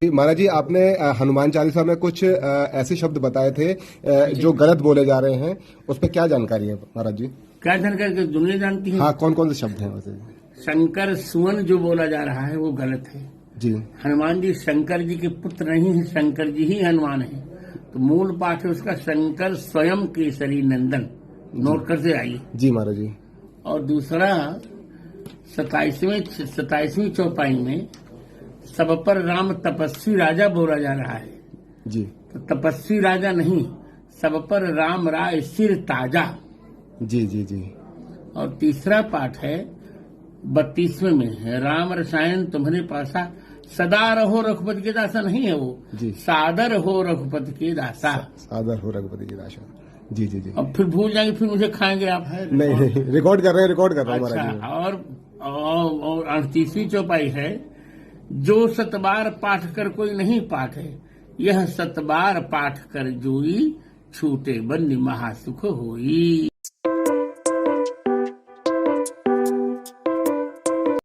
महाराज जी, आपने हनुमान चालीसा में कुछ ऐसे शब्द बताए थे जो गलत बोले जा रहे हैं, उस पर क्या जानकारी है महाराज जी? क्या जानकारी की दुनिया जानती है? हाँ, कौन कौन से शब्द हैं वैसे? शंकर सुवन जो बोला जा रहा है वो गलत है जी। हनुमान जी शंकर जी के पुत्र नहीं है, शंकर जी ही हनुमान है। तो मूल पाठ है उसका शंकर स्वयं केसरी नंदन, नोट करते आइए। जी महाराज जी। और दूसरा 27वीं चौपाई में सब पर राम तपस्वी राजा बोला जा रहा है। जी। तो तपस्वी राजा नहीं, सब पर राम राय सिर ताजा। जी जी जी। और तीसरा पाठ है 32वें में है, राम रसायन तुम्हारे पासा, सदा रहो रघुपति के दासा नहीं है वो जी। सादर हो रघुपति के दासा। सादर हो रघुपति की दासा। जी जी जी। अब फिर भूल जाएंगे, फिर मुझे खाएंगे आप। है नहीं नहीं, रिकॉर्ड कर रहे हैं, रिकॉर्ड कर रहा हूँ अच्छा। महाराज जी। और 38वीं चौपाई है, जो सतबार पाठ कर कोई नहीं पाठे, यह सतबार पाठ कर जोई, छूटे बंदी महासुख होई।